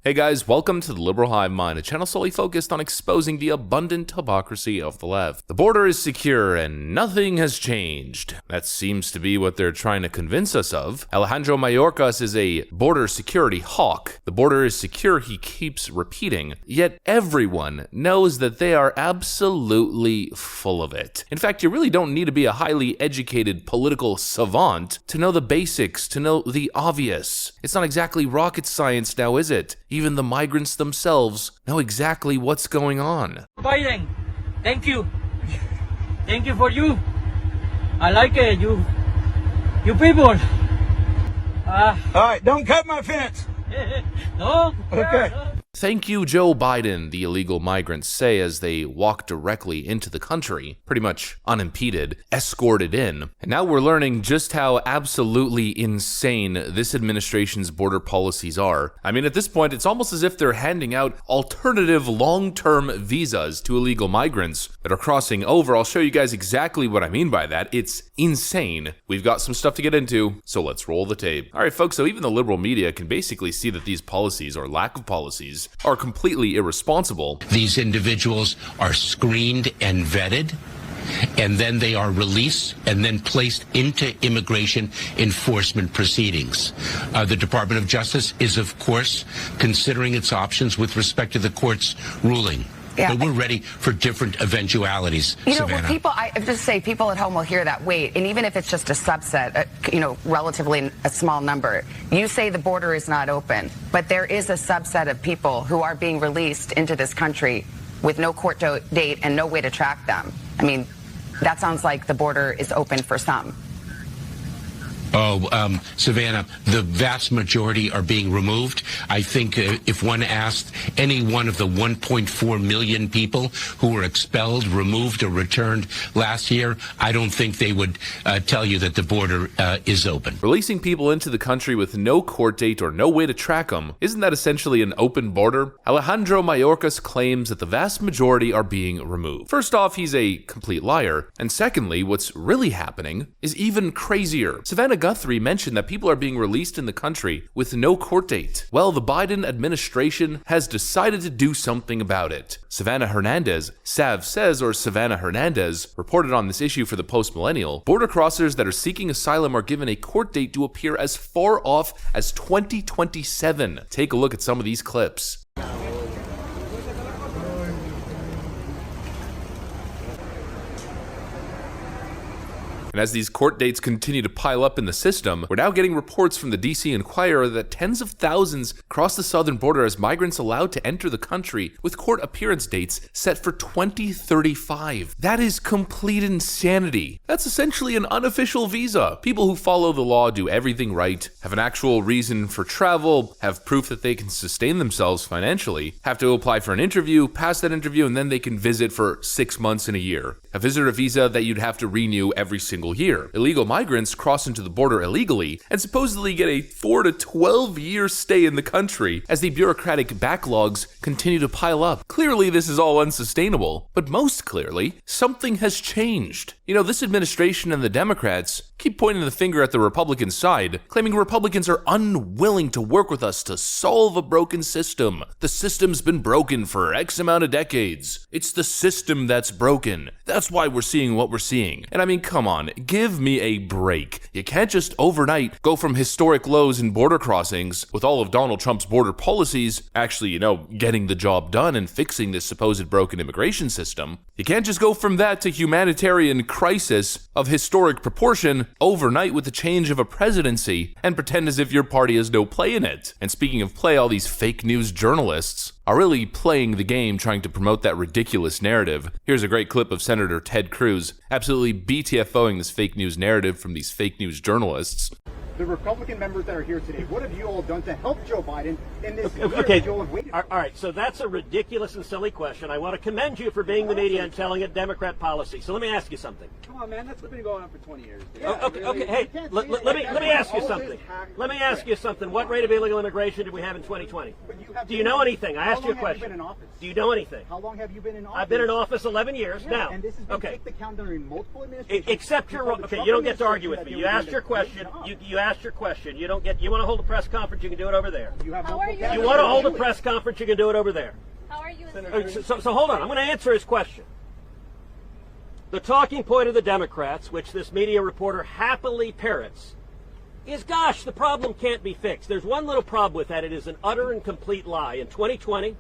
Hey guys, welcome to the Liberal Hive Mind, a channel solely focused on exposing the abundant hypocrisy of the left. The border is secure and nothing has changed. That seems to be what they're trying to convince us of. Alejandro Mayorkas is a border security hawk. The border is secure, he keeps repeating, yet everyone knows that they are absolutely full of it. In fact, you really don't need to be a highly educated political savant to know the basics, to know the obvious. It's not exactly rocket science now, is it? Even the migrants themselves know exactly what's going on. Biden, thank you. Thank you for you. I like it, you people. All right, don't cut my fence. No? Okay. Thank you, Joe Biden, the illegal migrants say as they walk directly into the country, pretty much unimpeded, escorted in. And now we're learning just how absolutely insane this administration's border policies are. I mean, at this point, it's almost as if they're handing out alternative long-term visas to illegal migrants that are crossing over. I'll show you guys exactly what I mean by that. It's insane. We've got some stuff to get into, so let's roll the tape. All right, folks, so even the liberal media can basically see that these policies, or lack of policies, are completely irresponsible. These individuals are screened and vetted, and then they are released and then placed into immigration enforcement proceedings. The Department of Justice is, of course, considering its options with respect to the court's ruling. Yeah. But we're ready for different eventualities, You know, Savannah. people, I just say people at home will hear that, wait, and even if it's just a subset, relatively a small number, you say the border is not open, but there is a subset of people who are being released into this country with no court date and no way to track them. I mean, that sounds like the border is open for some. Savannah, the vast majority are being removed. I think if one asked any one of the 1.4 million people who were expelled, removed, or returned last year, I don't think they would tell you that the border is open. Releasing people into the country with no court date or no way to track them, isn't that essentially an open border? Alejandro Mayorkas claims that the vast majority are being removed. First off, he's a complete liar. And secondly, what's really happening is even crazier. Savannah Guthrie mentioned that people are being released in the country with no court date. Well, the Biden administration has decided to do something about it. Savannah Hernandez, Sav Says, or Savannah Hernandez, reported on this issue for the Post Millennial. Border crossers that are seeking asylum are given a court date to appear as far off as 2027. Take a look at some of these clips. And as these court dates continue to pile up in the system, we're now getting reports from the DC Inquirer that tens of thousands cross the southern border as migrants allowed to enter the country with court appearance dates set for 2035. That is complete insanity. That's essentially an unofficial visa. People who follow the law do everything right, have an actual reason for travel, have proof that they can sustain themselves financially, have to apply for an interview, pass that interview, and then they can visit for 6 months in a year. A visitor visa that you'd have to renew every single year. Illegal migrants cross into the border illegally and supposedly get a 4 to 12 year stay in the country as the bureaucratic backlogs continue to pile up. Clearly, this is all unsustainable, but most clearly, something has changed. You know, this administration and the Democrats keep pointing the finger at the Republican side, claiming Republicans are unwilling to work with us to solve a broken system. The system's been broken for X amount of decades. It's the system that's broken. That's why we're seeing what we're seeing. And I mean, come on, give me a break. You can't just overnight go from historic lows in border crossings with all of Donald Trump's border policies actually, getting the job done and fixing this supposed broken immigration system. You can't just go from that to humanitarian crisis of historic proportion overnight with the change of a presidency and pretend as if your party has no play in it. And speaking of play, all these fake news journalists are really playing the game trying to promote that ridiculous narrative. Here's a great clip of Senator Ted Cruz absolutely BTFOing this fake news narrative from these fake news journalists. The Republican members that are here today, what have you all done to help Joe Biden in this year Okay. that you'll have waited? All right, so that's a ridiculous and silly question. I want to commend you for being the media and telling it Democrat policy. So let me ask you something. Come on, man, that's been going on for 20 years. Okay, hey, let me ask you something. Let me ask you something. What rate of illegal immigration did we have in 2020? Do you know anything? I asked you a question. Do you know anything? How long have you been in office? I've been in office 11 years now. And this has been take the count during multiple administrations. Except you're wrong. Okay, you don't get to argue with me. You asked your question. You asked your question. You want to hold a press conference, you can do it over there. You have How are you? You want to hold a press conference, you can do it over there. How are you? So hold on, I'm going to answer his question. The talking point of the Democrats, which this media reporter happily parrots, is, gosh, the problem can't be fixed. There's one little problem with that. It is an utter and complete lie. In 2020,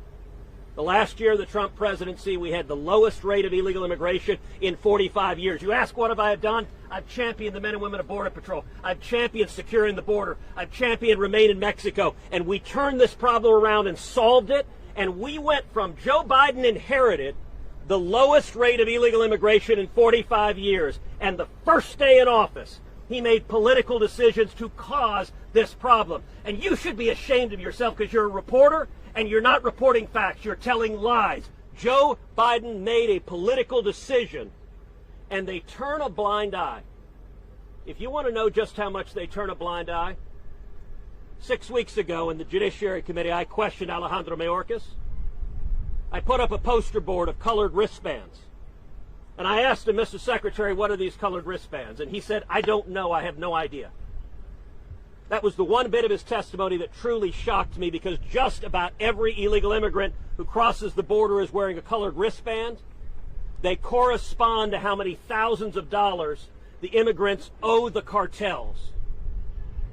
the last year of the Trump presidency, we had the lowest rate of illegal immigration in 45 years. You ask, what have I done? I've championed the men and women of Border Patrol. I've championed securing the border. I've championed Remain in Mexico. And we turned this problem around and solved it. And we went from Joe Biden inherited the lowest rate of illegal immigration in 45 years. And the first day in office, he made political decisions to cause this problem. And you should be ashamed of yourself because you're a reporter and you're not reporting facts. You're telling lies. Joe Biden made a political decision and they turn a blind eye. If you want to know just how much they turn a blind eye, 6 weeks ago in the Judiciary Committee, I questioned Alejandro Mayorkas. I put up a poster board of colored wristbands. And I asked him, Mr. Secretary, what are these colored wristbands? And he said, I don't know. I have no idea. That was the one bit of his testimony that truly shocked me, because just about every illegal immigrant who crosses the border is wearing a colored wristband. They correspond to how many thousands of dollars the immigrants owe the cartels.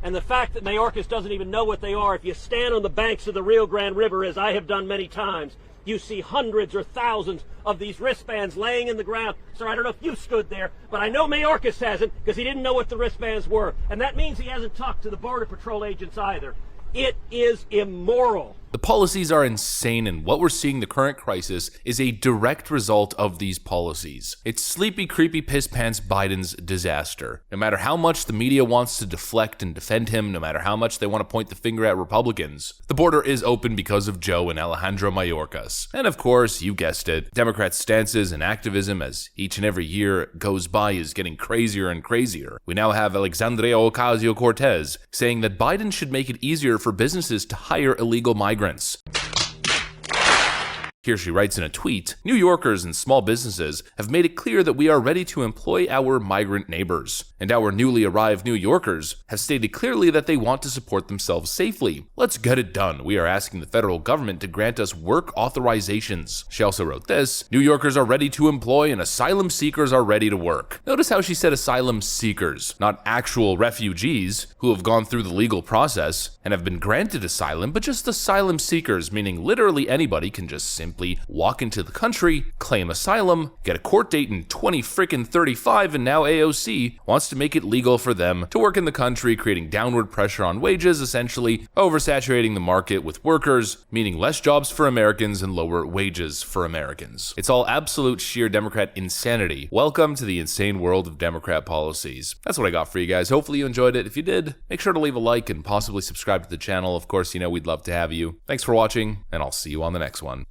And the fact that Mayorkas doesn't even know what they are, if you stand on the banks of the Rio Grande River, as I have done many times, you see hundreds or thousands of these wristbands laying in the ground. Sir, I don't know if you stood there, but I know Mayorkas hasn't, because he didn't know what the wristbands were. And that means he hasn't talked to the Border Patrol agents either. It is immoral. The policies are insane, and what we're seeing, the current crisis, is a direct result of these policies. It's sleepy, creepy, piss-pants Biden's disaster. No matter how much the media wants to deflect and defend him, no matter how much they want to point the finger at Republicans, the border is open because of Joe and Alejandro Mayorkas. And of course, you guessed it, Democrats' stances and activism as each and every year goes by is getting crazier and crazier. We now have Alexandria Ocasio-Cortez saying that Biden should make it easier for businesses to hire illegal migrants. Here she writes in a tweet, New Yorkers and small businesses have made it clear that we are ready to employ our migrant neighbors. And our newly arrived New Yorkers have stated clearly that they want to support themselves safely. Let's get it done. We are asking the federal government to grant us work authorizations. She also wrote this, New Yorkers are ready to employ and asylum seekers are ready to work. Notice how she said asylum seekers, not actual refugees who have gone through the legal process and have been granted asylum, but just asylum seekers, meaning literally anybody can just simply walk into the country, claim asylum, get a court date in 2035, and now AOC wants to make it legal for them to work in the country, creating downward pressure on wages, essentially oversaturating the market with workers, meaning less jobs for Americans and lower wages for Americans. It's all absolute sheer Democrat insanity. Welcome to the insane world of Democrat policies. That's what I got for you guys. Hopefully you enjoyed it. If you did, make sure to leave a like and possibly subscribe to the channel. Of course, we'd love to have you. Thanks for watching, and I'll see you on the next one.